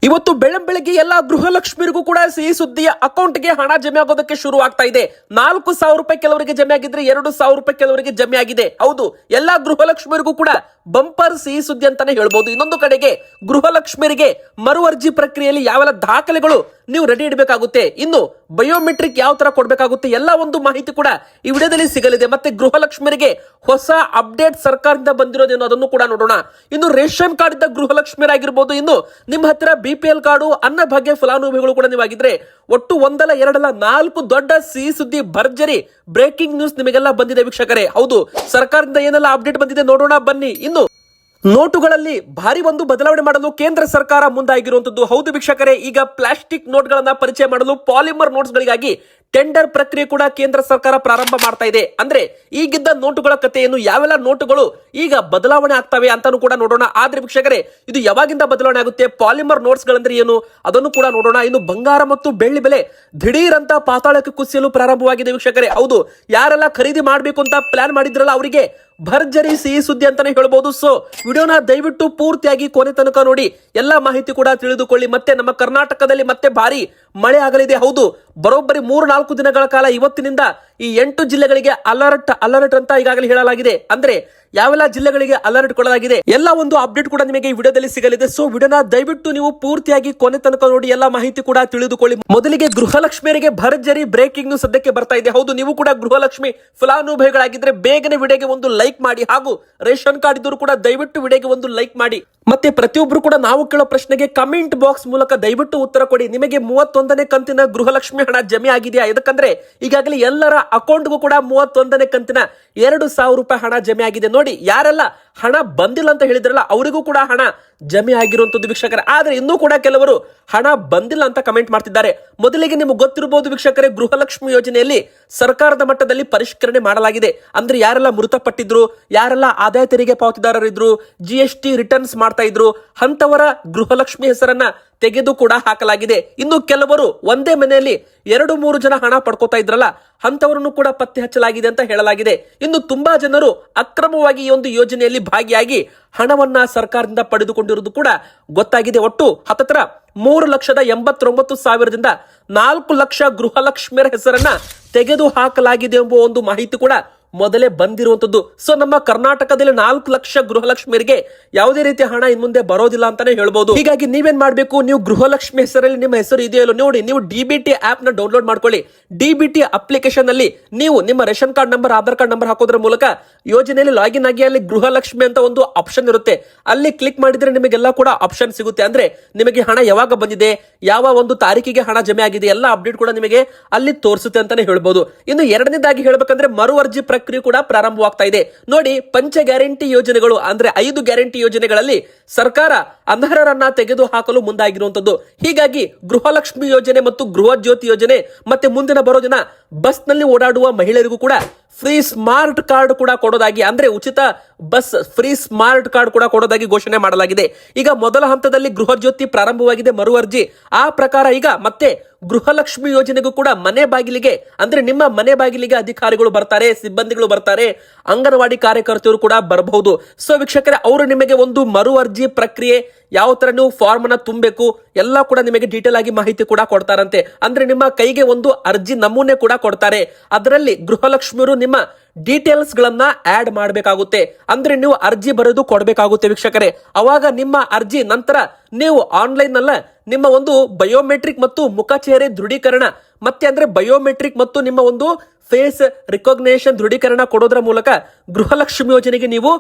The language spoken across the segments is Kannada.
ಇವತ್ತು ಬೆಳಗ್ಗೆ ಎಲ್ಲಾ ಗೃಹಲಕ್ಷ್ಮಿರಿಗೂ ಕೂಡ ಸಿಹಿ ಸುದ್ದಿಯ ಅಕೌಂಟ್ಗೆ ಹಣ ಜಮೆ ಆಗೋದಕ್ಕೆ ಶುರು ಆಗ್ತಾ ಇದೆ. 4,000 ರೂಪಾಯಿ ಕೆಲವರಿಗೆ ಜಮೆ ಆಗಿದ್ರೆ 2,000 ರೂಪಾಯಿ ಕೆಲವರಿಗೆ ಜಮೆ ಆಗಿದೆ. ಹೌದು, ಎಲ್ಲಾ ಗೃಹಲಕ್ಷ್ಮಿರಿಗೂ ಕೂಡ ಬಂಪರ್ ಸಿಹಿ ಸುದ್ದಿ ಅಂತಾನೆ ಹೇಳ್ಬಹುದು. ಇನ್ನೊಂದು ಕಡೆಗೆ ಗೃಹಲಕ್ಷ್ಮಿಯರಿಗೆ ಮರು ಅರ್ಜಿ ಪ್ರಕ್ರಿಯೆಯಲ್ಲಿ ಯಾವೆಲ್ಲ ದಾಖಲೆಗಳು ನೀವು ರೆಡಿ ಇಡಬೇಕಾಗುತ್ತೆ, ಇನ್ನು ಬಯೋಮೆಟ್ರಿಕ್ ಯಾವ ತರ ಕೊಡಬೇಕಾಗುತ್ತೆ, ಎಲ್ಲ ಒಂದು ಮಾಹಿತಿ ಕೂಡ ಈ ವಿಡಿಯೋದಲ್ಲಿ ಸಿಗಲಿದೆ. ಮತ್ತೆ ಗೃಹಲಕ್ಷ್ಮಿಯರಿಗೆ ಹೊಸ ಅಪ್ಡೇಟ್ ಸರ್ಕಾರದಿಂದ ಬಂದಿರೋದೇನೋ ಅದನ್ನು ಕೂಡ ನೋಡೋಣ. ಇನ್ನು ರೇಷನ್ ಕಾರ್ಡ್ ಇದ್ದ ಗೃಹಲಕ್ಷ್ಮಿಯರಾಗಿರ್ಬೋದು, ಇನ್ನು ನಿಮ್ಮ ಹತ್ತಿರ BPL ಕಾರ್ಡು, ಅನ್ನಭಾಗ್ಯ ಫಲಾನುಭವಿಗಳು ಕೂಡ ನೀವಾಗಿದ್ರೆ ಒಟ್ಟು ಒಂದಲ್ಲ ಎರಡಲ್ಲ 4 ದೊಡ್ಡ ಸಿಹಿ ಸುದ್ದಿ, ಭರ್ಜರಿ ಬ್ರೇಕಿಂಗ್ ನ್ಯೂಸ್ ನಿಮಗೆಲ್ಲ ಬಂದಿದೆ ವೀಕ್ಷಕರೇ. ಹೌದು, ಸರ್ಕಾರದಿಂದ ಏನೆಲ್ಲ ಅಪ್ಡೇಟ್ ಬಂದಿದೆ ನೋಡೋಣ ಬನ್ನಿ. ಇನ್ನು ನೋಟುಗಳಲ್ಲಿ ಭಾರಿ ಒಂದು ಬದಲಾವಣೆ ಮಾಡಲು ಕೇಂದ್ರ ಸರ್ಕಾರ ಮುಂದಾಗಿರುವಂತದ್ದು. ಹೌದು ವೀಕ್ಷಕರೇ, ಈಗ ಪ್ಲಾಸ್ಟಿಕ್ ನೋಟ್ಗಳನ್ನ ಪರಿಚಯ ಮಾಡಲು ಪಾಲಿಮರ್ ನೋಟ್ಸ್ ಗಳಿಗಾಗಿ ಟೆಂಡರ್ ಪ್ರಕ್ರಿಯೆ ಕೂಡ ಕೇಂದ್ರ ಸರ್ಕಾರ ಪ್ರಾರಂಭ ಮಾಡ್ತಾ ಇದೆ. ಅಂದ್ರೆ ಈಗಿದ್ದ ನೋಟುಗಳ ಕಥೆಯನ್ನು ಯಾವೆಲ್ಲ ನೋಟುಗಳು ಈಗ ಬದಲಾವಣೆ ಆಗ್ತವೆ ಅಂತಾನು ಕೂಡ ನೋಡೋಣ. ಆದ್ರೆ ವೀಕ್ಷಕರೇ, ಇದು ಯಾವಾಗಿಂದ ಬದಲಾವಣೆ ಆಗುತ್ತೆ, ಪಾಲಿಮರ್ ನೋಟ್ಸ್ ಗಳಂದ್ರೆ ಏನು ಅದನ್ನು ಕೂಡ ನೋಡೋಣ. ಇನ್ನು ಬಂಗಾರ ಮತ್ತು ಬೆಳ್ಳಿ ಬೆಲೆ ದಿಢೀರ್ ಅಂತ ಪಾತಾಳಕ್ಕೆ ಕುಸಿಯಲು ಪ್ರಾರಂಭವಾಗಿದೆ ವೀಕ್ಷಕರೇ. ಹೌದು, ಯಾರೆಲ್ಲ ಖರೀದಿ ಮಾಡಬೇಕು ಅಂತ ಪ್ಲಾನ್ ಮಾಡಿದ್ರಲ್ಲ ಅವರಿಗೆ ಭರ್ಜರಿ ಸಿಹಿ ಸುದ್ದಿ ಅಂತಾನೆ ಹೇಳ್ಬಹುದು. ಸೊ ವಿಡಿಯೋನ ದಯವಿಟ್ಟು ಪೂರ್ತಿಯಾಗಿ ಕೊನೆ ತನಕ ನೋಡಿ, ಎಲ್ಲಾ ಮಾಹಿತಿ ಕೂಡ ತಿಳಿದುಕೊಳ್ಳಿ. ಮತ್ತೆ ನಮ್ಮ ಕರ್ನಾಟಕದಲ್ಲಿ ಮತ್ತೆ ಭಾರಿ ಮಳೆ ಆಗಲಿದೆ. ಹೌದು, ಬರೋಬ್ಬರಿ 3-4 ದಿನಗಳ ಕಾಲ ಇವತ್ತಿನಿಂದ ಈ 8 ಜಿಲ್ಲೆಗಳಿಗೆ ಅಲರ್ಟ್ ಅಂತ ಈಗಾಗಲೇ ಹೇಳಲಾಗಿದೆ. ಅಂದ್ರೆ ಯಾವೆಲ್ಲ ಜಿಲ್ಲೆಗಳಿಗೆ ಅಲರ್ಟ್ ಕೊಡಲಾಗಿದೆ ಎಲ್ಲ ಒಂದು ಅಪ್ಡೇಟ್ ಕೂಡ ನಿಮಗೆ ಈ ವಿಡಿಯೋದಲ್ಲಿ ಸಿಗಲಿದೆ. ಸೊ ವಿಡಿಯೋನ ದಯವಿಟ್ಟು ನೀವು ಪೂರ್ತಿಯಾಗಿ ಕೊನೆ ತನಕ ನೋಡಿ, ಎಲ್ಲಾ ಮಾಹಿತಿ ಕೂಡ ತಿಳಿದುಕೊಳ್ಳಿ. ಮೊದಲಿಗೆ ಗೃಹಲಕ್ಷ್ಮಿಯರಿಗೆ ಭರ್ಜರಿ ಬ್ರೇಕಿಂಗ್ ನ್ಯೂಸ್ ಸದ್ಯಕ್ಕೆ ಬರ್ತಾ ಇದೆ. ಹೌದು, ನೀವು ಕೂಡ ಗೃಹಲಕ್ಷ್ಮಿ ಫಲಾನುಭವಿಗಳಾಗಿದ್ರೆ ಬೇಗನೆ ವಿಡಿಯೋಗೆ ಒಂದು ಲೈಕ್ ಮಾಡಿ, ಹಾಗೂ ರೇಷನ್ ಕಾರ್ಡ್ ಇದ್ದರೂ ಕೂಡ ದಯವಿಟ್ಟು ವಿಡಿಯೋಗೆ ಒಂದು ಲೈಕ್ ಮಾಡಿ. ಮತ್ತೆ ಪ್ರತಿಯೊಬ್ರು ಕೂಡ ನಾವು ಕೇಳೋ ಪ್ರಶ್ನೆಗೆ ಕಮೆಂಟ್ ಬಾಕ್ಸ್ ಮೂಲಕ ದಯವಿಟ್ಟು ಉತ್ತರ ಕೊಡಿ. ನಿಮಗೆ 31ನೇ ಕಂತಿನ ಗೃಹಲಕ್ಷ್ಮಿ ಹಣ ಜಮೆ ಆಗಿದೆಯಾ? ಯಾಕಂದ್ರೆ ಈಗಾಗಲೇ ಎಲ್ಲರ ಅಕೌಂಟ್ಗೂ ಕೂಡ 31ನೇ ಕಂತಿನ 2,000 ರೂಪಾಯಿ ಹಣ ಜಮೆ ಆಗಿದೆ. ನೋಡಿ, ಯಾರೆಲ್ಲ ಹಣ ಬಂದಿಲ್ಲ ಅಂತ ಹೇಳಿದ್ರಲ್ಲ ಅವರಿಗೂ ಕೂಡ ಹಣ ಜಮೆ ಆಗಿರುವಂತದ್ದು ವೀಕ್ಷಕರೇ. ಆದ್ರೆ ಇನ್ನೂ ಕೂಡ ಕೆಲವರು ಹಣ ಬಂದಿಲ್ಲ ಅಂತ ಕಮೆಂಟ್ ಮಾಡ್ತಿದ್ದಾರೆ. ಮೊದಲಿಗೆ ನಿಮಗೆ ಗೊತ್ತಿರಬಹುದು ವೀಕ್ಷಕರೇ, ಗೃಹಲಕ್ಷ್ಮಿ ಯೋಜನೆಯಲ್ಲಿ ಸರ್ಕಾರದ ಮಟ್ಟದಲ್ಲಿ ಪರಿಷ್ಕರಣೆ ಮಾಡಲಾಗಿದೆ. ಅಂದ್ರೆ ಯಾರೆಲ್ಲ ಮೃತಪಟ್ಟಿದ್ರು, ಯಾರೆಲ್ಲ ಆದಾಯ ತೆರಿಗೆ ಪಾವತಿದಾರರಿದ್ರು, GST ರಿಟರ್ನ್ಸ್ ಮಾಡ್ತಾ ಇದ್ರು, ಅಂತವರ ಗೃಹಲಕ್ಷ್ಮಿ ಹೆಸರನ್ನ ತೆಗೆದು ಕೂಡ ಹಾಕಲಾಗಿದೆ. ಇನ್ನು ಕೆಲವರು ಒಂದೇ ಮನೆಯಲ್ಲಿ 2-3 ಜನ ಹಣ ಪಡ್ಕೋತಾ ಇದ್ರಲ್ಲ ಅಂತವರನ್ನು ಕೂಡ ಪತ್ತೆ ಹಚ್ಚಲಾಗಿದೆ ಅಂತ ಹೇಳಲಾಗಿದೆ. ಇನ್ನು ತುಂಬಾ ಜನರು ಅಕ್ರಮವಾಗಿ ಈ ಒಂದು ಯೋಜನೆಯಲ್ಲಿ ಭಾಗಿಯಾಗಿ ಹಣವನ್ನ ಸರ್ಕಾರದಿಂದ ಪಡೆದುಕೊಂಡಿರುವುದು ಕೂಡ ಗೊತ್ತಾಗಿದೆ. ಒಟ್ಟು ಹತ್ತತ್ರ 3,89,000ದಿಂದ 4 ಲಕ್ಷ ಗೃಹಲಕ್ಷ್ಮಿಯರ ಹೆಸರನ್ನ ತೆಗೆದು ಹಾಕಲಾಗಿದೆ ಎಂಬ ಒಂದು ಮಾಹಿತಿ ಕೂಡ ಮೊದಲೇ ಬಂದಿರುವಂತದ್ದು. ಸೊ ನಮ್ಮ ಕರ್ನಾಟಕದಲ್ಲಿ 4 ಲಕ್ಷ ಗೃಹಲಕ್ಷ್ಮಿಯರಿಗೆ ಯಾವುದೇ ರೀತಿಯ ಹಣ ಇನ್ ಮುಂದೆ ಬರೋದಿಲ್ಲ ಅಂತಾನೆ ಹೇಳ್ಬಹುದು. ಹೀಗಾಗಿ ನೀವೇನ್ ಮಾಡ್ಬೇಕು, ನೀವು ಗೃಹಲಕ್ಷ್ಮಿ ಹೆಸರಲ್ಲಿ ನಿಮ್ಮ ಹೆಸರು ಇದೆಯೋ ನೋಡಿ, ನೀವು DBT ಆಪ್ ನ ಡೌನ್ಲೋಡ್ ಮಾಡ್ಕೊಳ್ಳಿ. DBT ಅಪ್ಲಿಕೇಶನ್ ಅಲ್ಲಿ ನೀವು ನಿಮ್ಮ ration card number, Aadhaar card number ಹಾಕೋದ್ರ ಮೂಲಕ ಯೋಜನೆಯಲ್ಲಿ ಲಾಗಿನ್ ಆಗಿ ಅಲ್ಲಿ ಗೃಹಲಕ್ಷ್ಮಿ ಅಂತ ಒಂದು ಆಪ್ಷನ್ ಇರುತ್ತೆ. ಅಲ್ಲಿ ಕ್ಲಿಕ್ ಮಾಡಿದ್ರೆ ನಿಮಗೆಲ್ಲ ಕೂಡ ಆಪ್ಷನ್ ಸಿಗುತ್ತೆ. ಅಂದ್ರೆ ನಿಮಗೆ ಹಣ ಯಾವಾಗ ಬಂದಿದೆ, ಯಾವ ಒಂದು ತಾರೀಕಿಗೆ ಹಣ ಜಮೆ ಆಗಿದೆ, ಎಲ್ಲ ಅಪ್ಡೇಟ್ ಕೂಡ ನಿಮಗೆ ಅಲ್ಲಿ ತೋರಿಸುತ್ತೆ ಅಂತಾನೆ ಹೇಳ್ಬಹುದು. ಇನ್ನು ಎರಡನೇದಾಗಿ ಹೇಳ್ಬೇಕಂದ್ರೆ ಮರು ಅರ್ಜಿ ಪ್ರಕ್ರಿಯೆ ಕೂಡ ಪ್ರಾರಂಭವಾಗ್ತಾ ಇದೆ. ನೋಡಿ, ಪಂಚ ಗ್ಯಾರಂಟಿ ಯೋಜನೆಗಳು ಅಂದ್ರೆ 5 ಗ್ಯಾರಂಟಿ ಯೋಜನೆಗಳಲ್ಲಿ ಸರ್ಕಾರ ಅನರ್ಹರನ್ನ ತೆಗೆದು ಹಾಕಲು ಮುಂದಾಗಿರುವಂತದ್ದು. ಹೀಗಾಗಿ ಗೃಹಲಕ್ಷ್ಮಿ ಯೋಜನೆ ಮತ್ತು ಗೃಹ ಜ್ಯೋತಿ ಯೋಜನೆ, ಮತ್ತೆ ಮುಂದಿನ ಬರೋ ದಿನ ಬಸ್ ನಲ್ಲಿ ಓಡಾಡುವ ಮಹಿಳೆಯರಿಗೂ ಕೂಡ ಫ್ರೀ ಸ್ಮಾರ್ಟ್ ಕಾರ್ಡ್ ಕೂಡ ಕೊಡೋದಾಗಿ, ಅಂದ್ರೆ ಉಚಿತ ಬಸ್ ಫ್ರೀ ಸ್ಮಾರ್ಟ್ ಕಾರ್ಡ್ ಕೂಡ ಕೊಡೋದಾಗಿ ಘೋಷಣೆ ಮಾಡಲಾಗಿದೆ. ಈಗ ಮೊದಲ ಹಂತದಲ್ಲಿ ಗೃಹ ಜ್ಯೋತಿ ಪ್ರಾರಂಭವಾಗಿದೆ ಮರು ಅರ್ಜಿ. ಆ ಪ್ರಕಾರ ಈಗ ಮತ್ತೆ ಗೃಹಲಕ್ಷ್ಮಿ ಯೋಜನೆಗೂ ಕೂಡ ಮನೆ ಬಾಗಿಲಿಗೆ, ಅಂದ್ರೆ ನಿಮ್ಮ ಮನೆ ಬಾಗಿಲಿಗೆ ಅಧಿಕಾರಿಗಳು ಬರ್ತಾರೆ, ಸಿಬ್ಬಂದಿಗಳು ಬರ್ತಾರೆ, ಅಂಗನವಾಡಿ ಕಾರ್ಯಕರ್ತರು ಕೂಡ ಬರಬಹುದು. ಸೊ ವೀಕ್ಷಕರೇ, ಅವರು ನಿಮಗೆ ಒಂದು ಮರು ಅರ್ಜಿ ಪ್ರಕ್ರಿಯೆ, ಯಾವ ತರ ನೀವು ಫಾರ್ಮ್ ಅನ್ನ ತುಂಬಬೇಕು ಎಲ್ಲ ಕೂಡ ನಿಮಗೆ ಡೀಟೇಲ್ ಆಗಿ ಮಾಹಿತಿ ಕೂಡ ಕೊಡ್ತಾರಂತೆ. ಅಂದ್ರೆ ನಿಮ್ಮ ಕೈಗೆ ಒಂದು ಅರ್ಜಿ ನಮೂನೆ ಕೂಡ ಕೊಡ್ತಾರೆ. ಅದರಲ್ಲಿ ಗೃಹಲಕ್ಷ್ಮಿಯರು ನಿಮ್ಮ ಡೀಟೇಲ್ಸ್ ಗಳನ್ನ ಆಡ್ ಮಾಡಬೇಕಾಗುತ್ತೆ. ಅಂದ್ರೆ ನೀವು ಅರ್ಜಿ ಬರೆದು ಕೊಡಬೇಕಾಗುತ್ತೆ ವೀಕ್ಷಕರೇ. ಅವಾಗ ನಿಮ್ಮ ಅರ್ಜಿ ನಂತರ ನೀವು ಆನ್ಲೈನ್ ಅಲ್ಲ ನಿಮ್ಮ ಒಂದು ಬಯೋಮೆಟ್ರಿಕ್ ಮತ್ತು ಮುಖಚೇಹರೆ ದೃಢೀಕರಣ, ಮತ್ತೆ ಅಂದ್ರೆ ಬಯೋಮೆಟ್ರಿಕ್ ಮತ್ತು ನಿಮ್ಮ ಒಂದು ಫೇಸ್ ರಿಕಾಗ್ನೇಷನ್ ದೃಢೀಕರಣ ಕೊಡೋದ್ರ ಮೂಲಕ ಗೃಹಲಕ್ಷ್ಮಿ ಯೋಜನೆಗೆ ನೀವು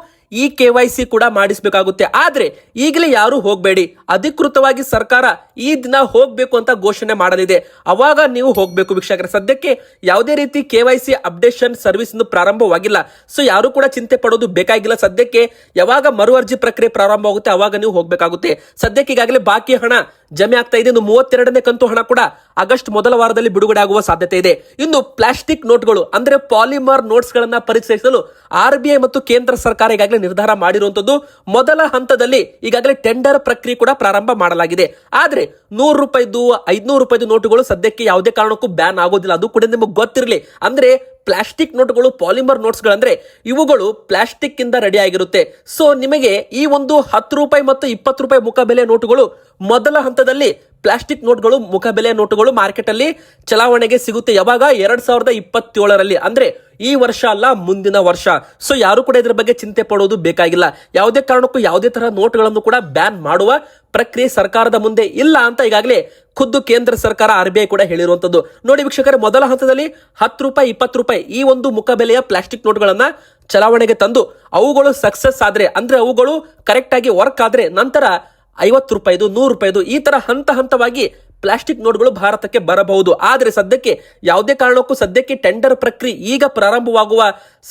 ಈ KYC ಕೂಡ ಮಾಡಿಸಬೇಕಾಗುತ್ತೆ. ಆದ್ರೆ ಈಗಲೇ ಯಾರು ಹೋಗಬೇಡಿ, ಅಧಿಕೃತವಾಗಿ ಸರ್ಕಾರ ಈ ದಿನ ಹೋಗ್ಬೇಕು ಅಂತ ಘೋಷಣೆ ಮಾಡಲಿದೆ, ಅವಾಗ ನೀವು ಹೋಗ್ಬೇಕು ವೀಕ್ಷಕರೇ. ಸದ್ಯಕ್ಕೆ ಯಾವುದೇ ರೀತಿ KYC ಅಪ್ಡೇಷನ್ ಸರ್ವಿಸ್ ಪ್ರಾರಂಭವಾಗಿಲ್ಲ. ಸೊ ಯಾರು ಕೂಡ ಚಿಂತೆ ಪಡೋದು ಬೇಕಾಗಿಲ್ಲ. ಸದ್ಯಕ್ಕೆ ಯಾವಾಗ ಮರು ಅರ್ಜಿ ಪ್ರಕ್ರಿಯೆ ಪ್ರಾರಂಭವಾಗುತ್ತೆ ಅವಾಗ ನೀವು ಹೋಗ್ಬೇಕಾಗುತ್ತೆ. ಸದ್ಯಕ್ಕೆ ಈಗಾಗಲೇ ಬಾಕಿ ಹಣ ಜಮೆ ಆಗ್ತಾ ಇದೆ. ಇನ್ನು 32ನೇ ಕಂತು ಹಣ ಕೂಡ ಆಗಸ್ಟ್ ಮೊದಲ ವಾರದಲ್ಲಿ ಬಿಡುಗಡೆ ಆಗುವ ಸಾಧ್ಯತೆ ಇದೆ. ಇನ್ನು ಪ್ಲಾಸ್ಟಿಕ್ ನೋಟ್ಗಳು ಅಂದ್ರೆ ಪಾಲಿಮರ್ ನೋಟ್ಸ್ ಗಳನ್ನ ಪರಿಚಯಿಸಲು RBI ಮತ್ತು ಕೇಂದ್ರ ಸರ್ಕಾರ ಈಗಾಗಲೇ ನಿರ್ಧಾರ ಮಾಡಿರುವಂತದ್ದು. ಮೊದಲ ಹಂತದಲ್ಲಿ ಈಗಾಗಲೇ ಟೆಂಡರ್ ಪ್ರಕ್ರಿಯೆ ಕೂಡ ಪ್ರಾರಂಭ ಮಾಡಲಾಗಿದೆ. ಆದ್ರೆ 100 ರೂಪಾಯಿದು 500 ರೂಪಾಯಿದು ನೋಟುಗಳು ಸದ್ಯಕ್ಕೆ ಯಾವುದೇ ಕಾರಣಕ್ಕೂ ಬ್ಯಾನ್ ಆಗೋದಿಲ್ಲ. ಅದು ಕೂಡ ನಿಮಗೆ ಗೊತ್ತಿರಲಿ. ಅಂದ್ರೆ ಪ್ಲಾಸ್ಟಿಕ್ ನೋಟ್ಗಳು, ಪಾಲಿಮರ್ ನೋಟ್ಸ್ಗಳಂದ್ರೆ ಇವುಗಳು ಪ್ಲಾಸ್ಟಿಕ್ ಇಂದ ರೆಡಿ ಆಗಿರುತ್ತೆ. ಸೊ ನಿಮಗೆ ಈ ಒಂದು 10 ರೂಪಾಯಿ ಮತ್ತು 20 ರೂಪಾಯಿ ಮುಖಬೆಲೆ ನೋಟುಗಳು ಮೊದಲ ಹಂತದಲ್ಲಿ ಪ್ಲಾಸ್ಟಿಕ್ ನೋಟ್ಗಳು, ಮುಖಬೆಲೆ ನೋಟುಗಳು ಮಾರ್ಕೆಟ್ ಅಲ್ಲಿ ಚಲಾವಣೆಗೆ ಸಿಗುತ್ತೆ. ಯಾವಾಗ 2027ರಲ್ಲಿ, ಅಂದ್ರೆ ಈ ವರ್ಷ ಅಲ್ಲ, ಮುಂದಿನ ವರ್ಷ. ಸೊ ಯಾರು ಕೂಡ ಇದ್ರ ಬಗ್ಗೆ ಚಿಂತೆ ಪಡೋದು ಬೇಕಾಗಿಲ್ಲ. ಯಾವುದೇ ಕಾರಣಕ್ಕೂ ಯಾವುದೇ ತರ ನೋಟ್ಗಳನ್ನು ಕೂಡ ಬ್ಯಾನ್ ಮಾಡುವ ಪ್ರಕ್ರಿಯೆ ಸರ್ಕಾರದ ಮುಂದೆ ಇಲ್ಲ ಅಂತ ಈಗಾಗಲೇ ಖುದ್ದು ಕೇಂದ್ರ ಸರ್ಕಾರ RBI ಕೂಡ ಹೇಳಿರುವಂತದ್ದು. ನೋಡಿ ವೀಕ್ಷಕರೇ, ಮೊದಲ ಹಂತದಲ್ಲಿ 10 ರೂಪಾಯಿ 20 ರೂಪಾಯಿ ಈ ಒಂದು ಮುಖಬೆಲೆಯ ಪ್ಲಾಸ್ಟಿಕ್ ನೋಟ್ಗಳನ್ನ ಚಲಾವಣೆಗೆ ತಂದು ಅವುಗಳು ಸಕ್ಸಸ್ ಆದ್ರೆ, ಅಂದ್ರೆ ಅವುಗಳು ಕರೆಕ್ಟ್ ಆಗಿ ವರ್ಕ್ ಆದ್ರೆ ನಂತರ 50 ರೂಪಾಯಿದು, 100 ರೂಪಾಯಿದು ಈ ತರ ಹಂತ ಹಂತವಾಗಿ ಪ್ಲಾಸ್ಟಿಕ್ ನೋಟ್ಗಳು ಭಾರತಕ್ಕೆ ಬರಬಹುದು. ಆದರೆ ಸದ್ಯಕ್ಕೆ ಯಾವುದೇ ಕಾರಣಕ್ಕೂ ಸದ್ಯಕ್ಕೆ ಟೆಂಡರ್ ಪ್ರಕ್ರಿಯೆ ಈಗ ಪ್ರಾರಂಭವಾಗುವ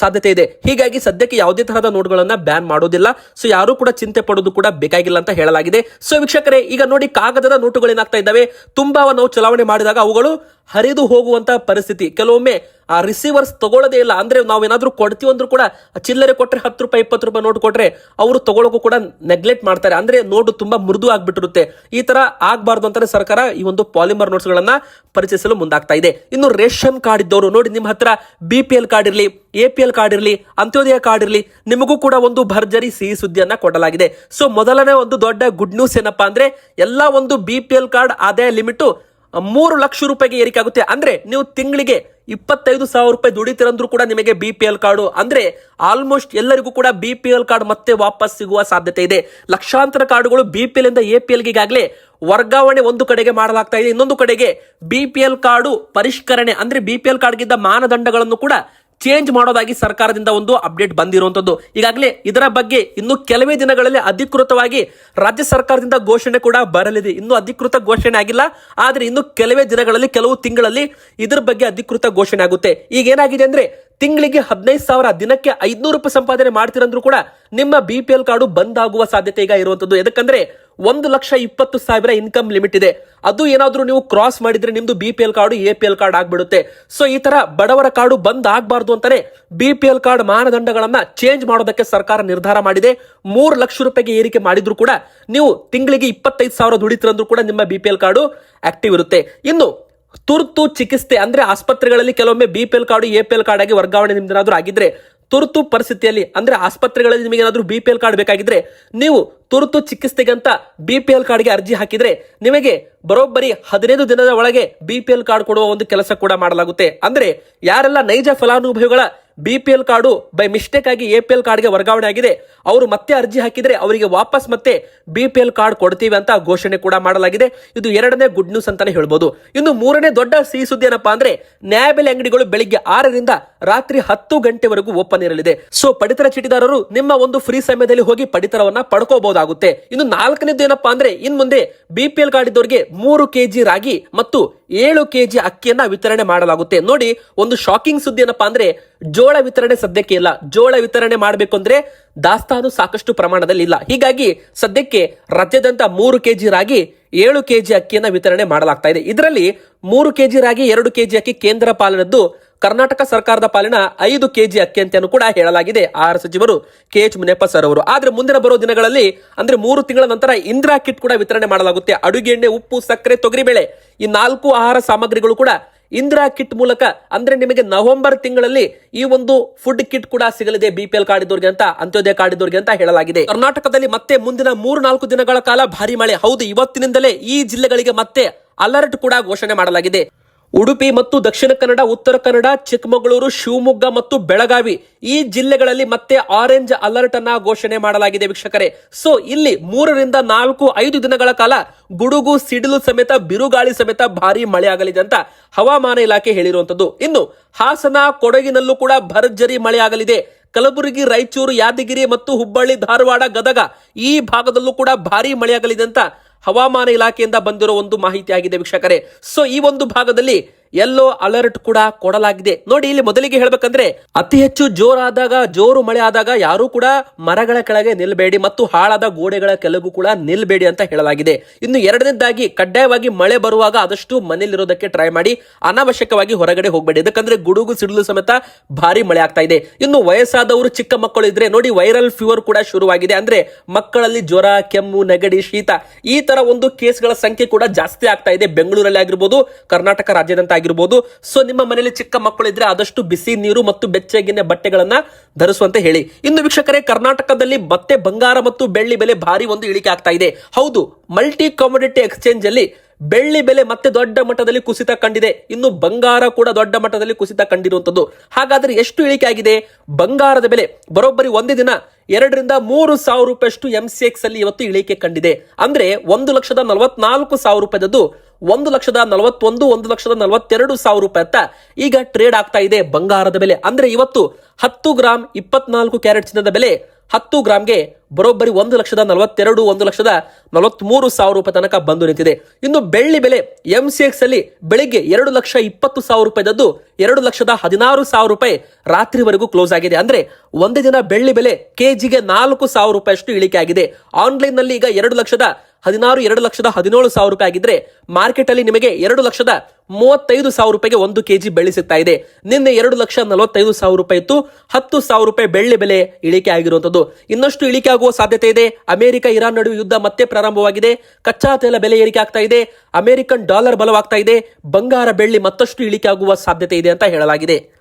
ಸಾಧ್ಯತೆ ಇದೆ. ಹೀಗಾಗಿ ಸದ್ಯಕ್ಕೆ ಯಾವುದೇ ತರಹದ ನೋಟ್ಗಳನ್ನ ಬ್ಯಾನ್ ಮಾಡೋದಿಲ್ಲ. ಸೊ ಯಾರು ಕೂಡ ಚಿಂತೆ ಪಡೋದು ಕೂಡ ಬೇಕಾಗಿಲ್ಲ ಅಂತ ಹೇಳಲಾಗಿದೆ. ಸೊ ವೀಕ್ಷಕರೇ, ಈಗ ನೋಡಿ ಕಾಗದದ ನೋಟುಗಳು ಏನಾಗ್ತಾ ಇದ್ದಾವೆ, ತುಂಬಾ ನಾವು ಚಲಾವಣೆ ಮಾಡಿದಾಗ ಅವುಗಳು ಹರಿದು ಹೋಗುವಂತ ಪರಿಸ್ಥಿತಿ. ಕೆಲವೊಮ್ಮೆ ಆ ರಿಸೀವರ್ಸ್ ತಗೊಳ್ಳೋದೇ ಇಲ್ಲ. ಅಂದ್ರೆ ನಾವು ಏನಾದ್ರೂ ಕೊಡ್ತೀವಿ ಅಂದ್ರೂ ಕೂಡ ಚಿಲ್ಲರೆ ಕೊಟ್ರೆ 10 ರೂಪಾಯಿ 20 ರೂಪಾಯಿ ನೋಟ್ ಕೊಟ್ರೆ ಅವರು ತಗೊಳ್ಳೋಕು ಕೂಡ ನೆಗ್ಲೆಕ್ಟ್ ಮಾಡ್ತಾರೆ. ಅಂದ್ರೆ ನೋಟು ತುಂಬಾ ಮೃದು ಆಗ್ಬಿಟ್ಟಿರುತ್ತೆ. ಈ ತರ ಆಗ್ಬಾರ್ದು ಅಂತಾನೆ ಸರ್ಕಾರ ಈ ಒಂದು ಪಾಲಿಮರ್ ನೋಟ್ಸ್ ಗಳನ್ನ ಪರಿಚಯಿಸಲು ಮುಂದಾಗ್ತಾ ಇದೆ. ಇನ್ನು ರೇಷನ್ ಕಾರ್ಡ್ ಇದ್ದವರು ನೋಡಿ, ನಿಮ್ಮ ಹತ್ರ BPL ಕಾರ್ಡ್ ಇರಲಿ, APL ಕಾರ್ಡ್ ಇರಲಿ, ಅಂತ್ಯೋದಯ ಕಾರ್ಡ್ ಇರಲಿ, ನಿಮಗೂ ಕೂಡ ಒಂದು ಭರ್ಜರಿ ಸಿಹಿ ಸುದ್ದಿಯನ್ನ ಕೊಡಲಾಗಿದೆ. ಸೊ ಮೊದಲನೇ ಒಂದು ದೊಡ್ಡ ಗುಡ್ ನ್ಯೂಸ್ ಏನಪ್ಪಾ ಅಂದ್ರೆ, ಎಲ್ಲಾ ಒಂದು BPL ಕಾರ್ಡ್ ಆದಾಯ ಲಿಮಿಟ್ 3 ಲಕ್ಷ ರೂಪಾಯಿಗೆ ಏರಿಕೆ ಆಗುತ್ತೆ. ಅಂದ್ರೆ ನೀವು ತಿಂಗಳಿಗೆ 25,000 ರೂಪಾಯಿ ದುಡಿತಿರಂದ್ರೂ ಕೂಡ ನಿಮಗೆ BPL ಕಾರ್ಡು, ಅಂದ್ರೆ ಆಲ್ಮೋಸ್ಟ್ ಎಲ್ಲರಿಗೂ ಕೂಡ BPL ಕಾರ್ಡ್ ಮತ್ತೆ ವಾಪಸ್ ಸಿಗುವ ಸಾಧ್ಯತೆ ಇದೆ. ಲಕ್ಷಾಂತರ ಕಾರ್ಡುಗಳು BPL ಇಂದ APL ಗೆ ಈಗಾಗಲೇ ವರ್ಗಾವಣೆ ಒಂದು ಕಡೆಗೆ ಮಾಡಲಾಗ್ತಾ ಇದೆ. ಇನ್ನೊಂದು ಕಡೆಗೆ BPL ಕಾರ್ಡು ಪರಿಷ್ಕರಣೆ, ಅಂದ್ರೆ BPL ಕಾರ್ಡ್ಗಿದ್ದ ಮಾನದಂಡಗಳನ್ನು ಕೂಡ ಚೇಂಜ್ ಮಾಡೋದಾಗಿ ಸರ್ಕಾರದಿಂದ ಒಂದು ಅಪ್ಡೇಟ್ ಬಂದಿರುವಂತದ್ದು. ಈಗಾಗಲೇ ಇದರ ಬಗ್ಗೆ ಇನ್ನು ಕೆಲವೇ ದಿನಗಳಲ್ಲಿ ಅಧಿಕೃತವಾಗಿ ರಾಜ್ಯ ಸರ್ಕಾರದಿಂದ ಘೋಷಣೆ ಕೂಡ ಬರಲಿದೆ. ಇನ್ನು ಅಧಿಕೃತ ಘೋಷಣೆ ಆಗಿಲ್ಲ, ಆದ್ರೆ ಇನ್ನು ಕೆಲವೇ ದಿನಗಳಲ್ಲಿ, ಕೆಲವು ತಿಂಗಳಲ್ಲಿ ಇದರ ಬಗ್ಗೆ ಅಧಿಕೃತ ಘೋಷಣೆ ಆಗುತ್ತೆ. ಈಗ ಏನಾಗಿದೆ ಅಂದ್ರೆ, ತಿಂಗಳಿಗೆ 15,000, ದಿನಕ್ಕೆ 500 ರೂಪಾಯಿ ಸಂಪಾದನೆ ಮಾಡ್ತಿರಂದ್ರೂ ಕೂಡ ನಿಮ್ಮ BPL ಕಾರ್ಡು ಬಂದ್ ಆಗುವ ಸಾಧ್ಯತೆ ಈಗ ಇರುವಂತದ್ದು. ಯಾಕಂದ್ರೆ 1,20,000 ಇನ್ಕಮ್ ಲಿಮಿಟ್ ಇದೆ. ಅದು ಏನಾದ್ರೂ ನೀವು ಕ್ರಾಸ್ ಮಾಡಿದ್ರೆ ನಿಮ್ದು BPL ಕಾರ್ಡು APL ಕಾರ್ಡ್ ಆಗ್ಬಿಡುತ್ತೆ. ಸೊ ಈ ತರ ಬಡವರ ಕಾರ್ಡು ಬಂದ್ ಆಗ್ಬಾರ್ದು ಅಂತಾನೆ BPL ಕಾರ್ಡ್ ಮಾನದಂಡಗಳನ್ನ ಚೇಂಜ್ ಮಾಡೋದಕ್ಕೆ ಸರ್ಕಾರ ನಿರ್ಧಾರ ಮಾಡಿದೆ. 3 ಲಕ್ಷ ರೂಪಾಯಿಗೆ ಏರಿಕೆ ಮಾಡಿದ್ರು ಕೂಡ ನೀವು ತಿಂಗಳಿಗೆ 25,000 ದುಡಿತಿರಂದ್ರೂ ಕೂಡ ನಿಮ್ಮ BPL ಕಾರ್ಡು ಆಕ್ಟಿವ್ ಇರುತ್ತೆ. ಇನ್ನು ತುರ್ತು ಚಿಕಿತ್ಸೆ, ಅಂದ್ರೆ ಆಸ್ಪತ್ರೆಗಳಲ್ಲಿ ಕೆಲವೊಮ್ಮೆ BPL ಕಾರ್ಡು APL ಕಾರ್ಡ್ ಆಗಿ ವರ್ಗಾವಣೆ ನಿಮ್ದೇನಾದ್ರೂ ಆಗಿದ್ರೆ, ತುರ್ತು ಪರಿಸ್ಥಿತಿಯಲ್ಲಿ ಅಂದ್ರೆ ಆಸ್ಪತ್ರೆಗಳಲ್ಲಿ ನಿಮಗೆ ಏನಾದ್ರೂ BPL ಕಾರ್ಡ್ ಬೇಕಾಗಿದ್ರೆ ನೀವು ತುರ್ತು ಚಿಕಿತ್ಸೆಗೆ ಅಂತ BPL ಕಾರ್ಡ್ಗೆ ಅರ್ಜಿ ಹಾಕಿದ್ರೆ ನಿಮಗೆ ಬರೋಬ್ಬರಿ 15 ದಿನದ ಒಳಗೆ BPL ಕಾರ್ಡ್ ಕೊಡುವ ಒಂದು ಕೆಲಸ ಕೂಡ ಮಾಡಲಾಗುತ್ತೆ. ಅಂದ್ರೆ ಯಾರೆಲ್ಲ ನೈಜ ಫಲಾನುಭವಿಗಳ BPL ಕಾರ್ಡು ಬೈ ಮಿಸ್ಟೇಕ್ ಆಗಿ APL ಕಾರ್ಡ್ಗೆ ವರ್ಗಾವಣೆ ಆಗಿದೆ, ಅವರು ಮತ್ತೆ ಅರ್ಜಿ ಹಾಕಿದ್ರೆ ಅವರಿಗೆ ವಾಪಸ್ ಮತ್ತೆ BPL ಕಾರ್ಡ್ ಕೊಡ್ತೀವಿ ಅಂತ ಘೋಷಣೆ ಕೂಡ ಮಾಡಲಾಗಿದೆ. ಇದು ಎರಡನೇ ಗುಡ್ ನ್ಯೂಸ್ ಅಂತಾನೆ ಹೇಳ್ಬೋದು. ಇನ್ನು ಮೂರನೇ ದೊಡ್ಡ ಸಿಹಿ ಸುದ್ದಿ ಏನಪ್ಪಾ ಅಂದ್ರೆ, ನ್ಯಾಯಬೆಲೆ ಅಂಗಡಿಗಳು ಬೆಳಿಗ್ಗೆ 6ರಿಂದ ರಾತ್ರಿ 10 ಗಂಟೆವರೆಗೂ ಓಪನ್ ಇರಲಿದೆ. ಸೊ ಪಡಿತರ ಚೀಟಿದಾರರು ನಿಮ್ಮ ಒಂದು ಫ್ರೀ ಸಮಯದಲ್ಲಿ ಹೋಗಿ ಪಡಿತರವನ್ನ ಪಡ್ಕೋಬಹುದಾಗುತ್ತೆ. ಇನ್ನು ನಾಲ್ಕನೇದು ಏನಪ್ಪಾ ಅಂದ್ರೆ, ಇನ್ ಮುಂದೆ BPL ಕಾರ್ಡ್ ಇದ್ದವರಿಗೆ 3 kg ರಾಗಿ ಮತ್ತು 7 kg ಅಕ್ಕಿಯನ್ನ ವಿತರಣೆ ಮಾಡಲಾಗುತ್ತೆ. ನೋಡಿ, ಒಂದು ಶಾಕಿಂಗ್ ಸುದ್ದಿ ಏನಪ್ಪಾ ಅಂದ್ರೆ, ಜೋಳ ವಿತರಣೆ ಸದ್ಯಕ್ಕೆ ಇಲ್ಲ. ಜೋಳ ವಿತರಣೆ ಮಾಡಬೇಕು ಅಂದ್ರೆ ದಾಸ್ತಾನು ಸಾಕಷ್ಟು ಪ್ರಮಾಣದಲ್ಲಿ ಇಲ್ಲ. ಹೀಗಾಗಿ ಸದ್ಯಕ್ಕೆ ರಾಜ್ಯಾದ್ಯಂತ 3 kg ರಾಗಿ 7 kg ಅಕ್ಕಿಯನ್ನ ವಿತರಣೆ ಮಾಡಲಾಗ್ತಾ ಇದೆ. ಇದರಲ್ಲಿ 3 kg ರಾಗಿ 2 kg ಅಕ್ಕಿ ಕೇಂದ್ರ ಪಾಲಿನದ್ದು, ಕರ್ನಾಟಕ ಸರ್ಕಾರದ ಪಾಲಿನ 5 kg ಅಕ್ಕಿ ಅಂತ ಕೂಡ ಹೇಳಲಾಗಿದೆ ಆಹಾರ ಸಚಿವರು KH ಮುನಿಯಪ್ಪ ಸರ್ ಅವರು. ಆದ್ರೆ ಮುಂದಿನ ಬರೋ ದಿನಗಳಲ್ಲಿ, ಅಂದ್ರೆ 3 ತಿಂಗಳ ನಂತರ ಇಂದಿರಾ ಕಿಟ್ ಕೂಡ ವಿತರಣೆ ಮಾಡಲಾಗುತ್ತೆ. ಅಡುಗೆ ಎಣ್ಣೆ, ಉಪ್ಪು, ಸಕ್ಕರೆ, ತೊಗರಿಬೇಳೆ ಈ 4 ಆಹಾರ ಸಾಮಗ್ರಿಗಳು ಕೂಡ ಇಂದಿರಾ ಕಿಟ್ ಮೂಲಕ, ಅಂದ್ರೆ ನಿಮಗೆ ನವೆಂಬರ್ ತಿಂಗಳಲ್ಲಿ ಈ ಒಂದು ಫುಡ್ ಕಿಟ್ ಕೂಡ ಸಿಗಲಿದೆ BPL ಕಾರ್ಡ್ ಇದ್ದವರಿಗೆ ಅಂತ, ಅಂತ್ಯೋದಯ ಕಾರ್ಡ್ ಇದ್ದವರಿಗೆ ಅಂತ ಹೇಳಲಾಗಿದೆ. ಕರ್ನಾಟಕದಲ್ಲಿ ಮತ್ತೆ ಮುಂದಿನ 3-4 ದಿನಗಳ ಕಾಲ ಭಾರಿ ಮಳೆ. ಹೌದು, ಇವತ್ತಿನಿಂದಲೇ ಈ ಜಿಲ್ಲೆಗಳಿಗೆ ಮತ್ತೆ ಅಲರ್ಟ್ ಕೂಡ ಘೋಷಣೆ ಮಾಡಲಾಗಿದೆ. ಉಡುಪಿ ಮತ್ತು ದಕ್ಷಿಣ ಕನ್ನಡ, ಉತ್ತರ ಕನ್ನಡ, ಚಿಕ್ಕಮಗಳೂರು, ಶಿವಮೊಗ್ಗ ಮತ್ತು ಬೆಳಗಾವಿ ಈ ಜಿಲ್ಲೆಗಳಲ್ಲಿ ಮತ್ತೆ ಆರೆಂಜ್ ಅಲರ್ಟ್ ಅನ್ನ ಘೋಷಣೆ ಮಾಡಲಾಗಿದೆ ವೀಕ್ಷಕರೇ. ಸೊ ಇಲ್ಲಿ 3-4-5 ದಿನಗಳ ಕಾಲ ಗುಡುಗು, ಸಿಡಿಲು ಸಮೇತ, ಬಿರುಗಾಳಿ ಸಮೇತ ಭಾರಿ ಮಳೆ ಆಗಲಿದೆ ಅಂತ ಹವಾಮಾನ ಇಲಾಖೆ ಹೇಳಿರುವಂತದ್ದು. ಇನ್ನು ಹಾಸನ, ಕೊಡಗಿನಲ್ಲೂ ಕೂಡ ಭರ್ಜರಿ ಮಳೆ ಆಗಲಿದೆ. ಕಲಬುರಗಿ, ರಾಯಚೂರು, ಯಾದಗಿರಿ ಮತ್ತು ಹುಬ್ಬಳ್ಳಿ, ಧಾರವಾಡ, ಗದಗ ಈ ಭಾಗದಲ್ಲೂ ಕೂಡ ಭಾರಿ ಮಳೆಯಾಗಲಿದೆ ಅಂತ ಹವಾಮಾನ ಇಲಾಖೆಯಿಂದ ಬಂದಿರೋ ಒಂದು ಮಾಹಿತಿ ಆಗಿದೆ ವೀಕ್ಷಕರೇ. ಸೊ ಈ ಒಂದು ಭಾಗದಲ್ಲಿ ಯೆಲ್ಲೋ ಅಲರ್ಟ್ ಕೂಡ ಕೊಡಲಾಗಿದೆ. ನೋಡಿ, ಇಲ್ಲಿ ಮೊದಲಿಗೆ ಹೇಳ್ಬೇಕಂದ್ರೆ, ಅತಿ ಹೆಚ್ಚು ಜೋರು ಮಳೆ ಆದಾಗ ಯಾರು ಕೂಡ ಮರಗಳ ಕೆಳಗೆ ನಿಲ್ಬೇಡಿ ಮತ್ತು ಹಾಳಾದ ಗೋಡೆಗಳ ಕೆಳಗೂ ಕೂಡ ನಿಲ್ಬೇಡಿ ಅಂತ ಹೇಳಲಾಗಿದೆ. ಇನ್ನು ಎರಡನೇದಾಗಿ, ಕಡ್ಡಾಯವಾಗಿ ಮಳೆ ಬರುವಾಗ ಆದಷ್ಟು ಮನೆಯಲ್ಲಿರೋದಕ್ಕೆ ಟ್ರೈ ಮಾಡಿ, ಅನಾವಶ್ಯಕವಾಗಿ ಹೊರಗಡೆ ಹೋಗಬೇಡಿ. ಯಾಕಂದ್ರೆ ಗುಡುಗು, ಸಿಡಿಲು ಸಮೇತ ಭಾರಿ ಮಳೆ ಆಗ್ತಾ ಇದೆ. ಇನ್ನು ವಯಸ್ಸಾದವರು, ಚಿಕ್ಕ ಮಕ್ಕಳು ಇದ್ರೆ ನೋಡಿ, ವೈರಲ್ ಫೀವರ್ ಕೂಡ ಶುರುವಾಗಿದೆ. ಅಂದ್ರೆ ಮಕ್ಕಳಲ್ಲಿ ಜ್ವರ, ಕೆಮ್ಮು, ನೆಗಡಿ, ಶೀತ ಈ ತರ ಒಂದು ಕೇಸ್ಗಳ ಸಂಖ್ಯೆ ಕೂಡ ಜಾಸ್ತಿ ಆಗ್ತಾ ಇದೆ. ಬೆಂಗಳೂರಲ್ಲಿ ಆಗಿರ್ಬೋದು, ಕರ್ನಾಟಕ ರಾಜ್ಯಾದ್ಯಂತ ಆಗಿರಬಹುದು. ಸೊ ನಿಮ್ಮ ಮನೆಯಲ್ಲಿ ಚಿಕ್ಕ ಮಕ್ಕಳಿದ್ರೆ ಆದಷ್ಟು ಬಿಸಿ ನೀರು ಮತ್ತು ಬೆಚ್ಚಗಿನ ಬಟ್ಟೆಗಳನ್ನ ಧರಿಸುವಂತೆ ಹೇಳಿ. ಇನ್ನು ವೀಕ್ಷಕರೇ, ಕರ್ನಾಟಕದಲ್ಲಿ ಮತ್ತೆ ಬಂಗಾರ ಮತ್ತು ಬೆಳ್ಳಿ ಬೆಲೆ ಭಾರಿ ಒಂದು ಇಳಿಕೆ ಆಗ್ತಾ ಇದೆ. ಹೌದು, ಮಲ್ಟಿ ಕಮೋಡಿಟಿ ಎಕ್ಸ್ಚೇಂಜ್ ಅಲ್ಲಿ ಬೆಳ್ಳಿ ಬೆಲೆ ಮತ್ತೆ ದೊಡ್ಡ ಮಟ್ಟದಲ್ಲಿ ಕುಸಿತ ಕಂಡಿದೆ. ಇನ್ನು ಬಂಗಾರ ಕೂಡ ದೊಡ್ಡ ಮಟ್ಟದಲ್ಲಿ ಕುಸಿತ ಕಂಡಿರುವಂತದ್ದು. ಹಾಗಾದ್ರೆ ಎಷ್ಟು ಇಳಿಕೆ ಆಗಿದೆ? ಬಂಗಾರದ ಬೆಲೆ ಬರೋಬ್ಬರಿ ಒಂದೇ ದಿನ 2,000-3,000 ರೂಪಾಯಿಯಷ್ಟು MCX ಅಲ್ಲಿ ಇವತ್ತು ಇಳಿಕೆ ಕಂಡಿದೆ. ಅಂದ್ರೆ 1,44,000 ರೂಪಾಯಿದದ್ದು 1,41,000 1,42,000 ರೂಪಾಯಿ ಅಂತ ಈಗ ಟ್ರೇಡ್ ಆಗ್ತಾ ಇದೆ ಬಂಗಾರದ ಬೆಲೆ. ಅಂದ್ರೆ ಇವತ್ತು 10 ಗ್ರಾಮ್ 24 ಕ್ಯಾರೆಟ್ ಚಿನ್ನದ ಬೆಲೆ 10 ಗ್ರಾಮ್ಗೆ ಬರೋಬ್ಬರಿ 1,42,000 1,43,000 ರೂಪಾಯಿ ತನಕ ಬಂದು ನಿಂತಿದೆ. ಇನ್ನು ಬೆಳ್ಳಿ ಬೆಲೆ MCX ಅಲ್ಲಿ ಬೆಳಿಗ್ಗೆ 2,20,000 ರೂಪಾಯಿದದ್ದು 2,16,000 ರೂಪಾಯಿ ರಾತ್ರಿವರೆಗೂ ಕ್ಲೋಸ್ ಆಗಿದೆ. ಅಂದ್ರೆ ಒಂದೇ ದಿನ ಬೆಳ್ಳಿ ಬೆಲೆ ಕೆಜಿಗೆ 4,000 ರೂಪಾಯಿಯಷ್ಟು ಇಳಿಕೆ ಆಗಿದೆ. ಆನ್ಲೈನ್ ನಲ್ಲಿ ಈಗ 2,16,000 2,17,000 ರೂಪಾಯಿ ಆಗಿದ್ರೆ ಮಾರ್ಕೆಟ್ ಅಲ್ಲಿ ನಿಮಗೆ 2,35,000 ರೂಪಾಯಿಗೆ 1 ಕೆಜಿ ಬೆಳ್ಳಿ ಸಿಗ್ತಾ ಇದೆ. ನಿನ್ನೆ 2,45,000 ರೂಪಾಯಿ ಇತ್ತು. 10,000 ರೂಪಾಯಿ ಬೆಳ್ಳಿ ಬೆಲೆ ಇಳಿಕೆ ಆಗಿರುವಂತದ್ದು. ಇನ್ನಷ್ಟು ಇಳಿಕೆ ಆಗುವ ಸಾಧ್ಯತೆ ಇದೆ. ಅಮೆರಿಕ ಇರಾನ್ ನಡುವೆ ಯುದ್ಧ ಮತ್ತೆ ಪ್ರಾರಂಭವಾಗಿದೆ. ಕಚ್ಚಾ ತೈಲ ಬೆಲೆ ಏರಿಕೆ ಆಗ್ತಾ ಇದೆ. ಅಮೆರಿಕನ್ ಡಾಲರ್ ಬಲವಾಗ್ತಾ ಇದೆ. ಬಂಗಾರ ಬೆಳ್ಳಿ ಮತ್ತಷ್ಟು ಇಳಿಕೆ ಆಗುವ ಸಾಧ್ಯತೆ ಇದೆ ಅಂತ ಹೇಳಲಾಗಿದೆ.